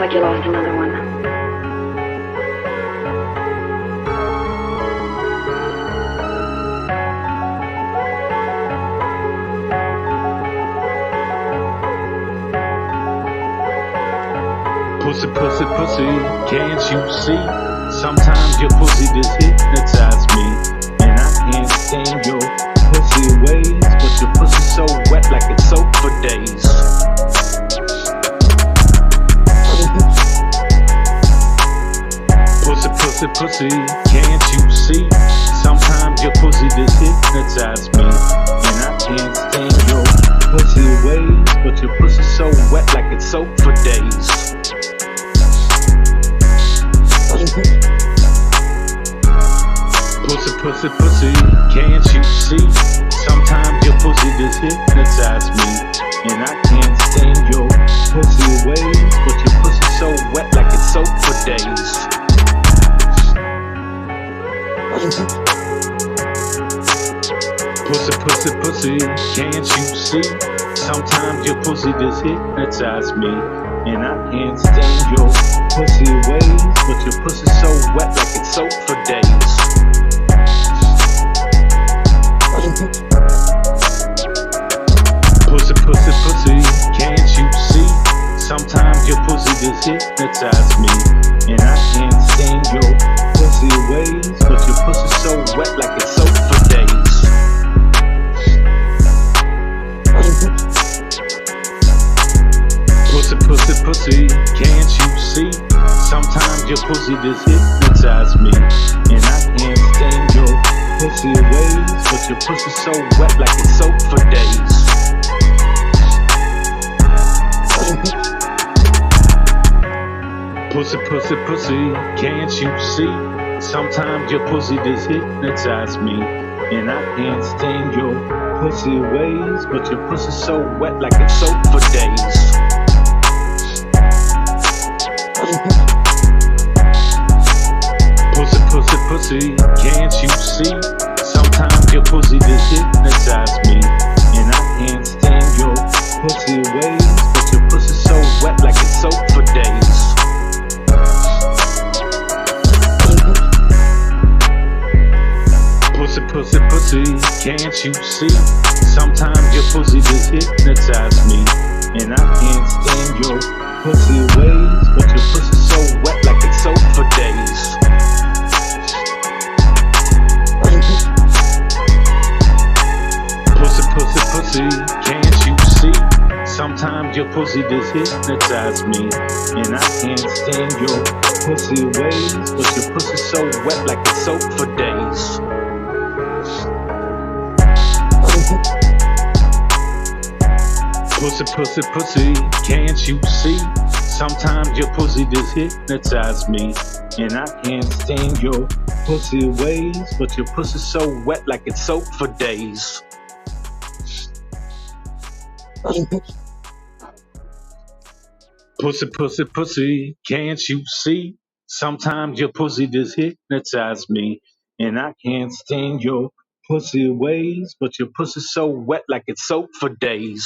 like you lost another one. Pussy, pussy, pussy, can't you see? Sometimes your pussy just hypnotize me, and I can't stand your pussy ways, but your pussy so wet like it's soap for days. Pussy, pussy, pussy, can't you see? Sometimes your pussy just hypnotize me, and I can't stand your pussy ways, but your pussy so wet like it's soap for days. Pussy, pussy, pussy, can't you see? Sometimes your pussy just hypnotize me, and I can't stand your pussy ways, but your pussy so wet like it's soap for days. Pussy, pussy, pussy, can't you see? Sometimes your pussy just hypnotize me, and I can't stand your pussy ways, but your pussy so wet like it's soap for days. Pussy, pussy, pussy, can't you see? Sometimes your pussy just hypnotize me, and I can't stand your pussy ways, but your pussy so wet like it's soap for days. Pussy, pussy, pussy, can't you see? Sometimes your pussy just hypnotize me, and I can't stand your pussy ways, but your pussy so wet like it's soap for days. Pussy, pussy, pussy, can't you see? Sometimes your pussy just hypnotize me, and I can't stand your pussy ways, but your pussy so wet like it's soap for days. Pussy, pussy, pussy, can't you see? Sometimes your pussy just hypnotize me, and I can't stand your pussy ways, but your pussy so wet like it's soap for days. Pussy, pussy, pussy, can't you see? Sometimes your pussy just hypnotize me, and I can't stand your pussy ways, but your pussy so wet like it's soap for days. Pussy, pussy, pussy, can't you see? Sometimes your pussy just hypnotize me, and I can't stand your pussy ways, but your pussy so wet like it's soap for days. Pussy, pussy, pussy, can't you see? Sometimes your pussy just hypnotize me, and I can't stand your pussy ways, but your pussy so wet like it's soap for days. Pussy, pussy, pussy, can't you see? Sometimes your pussy just hypnotize me, and I can't stand your pussy ways, but your pussy so wet like it's soap for days.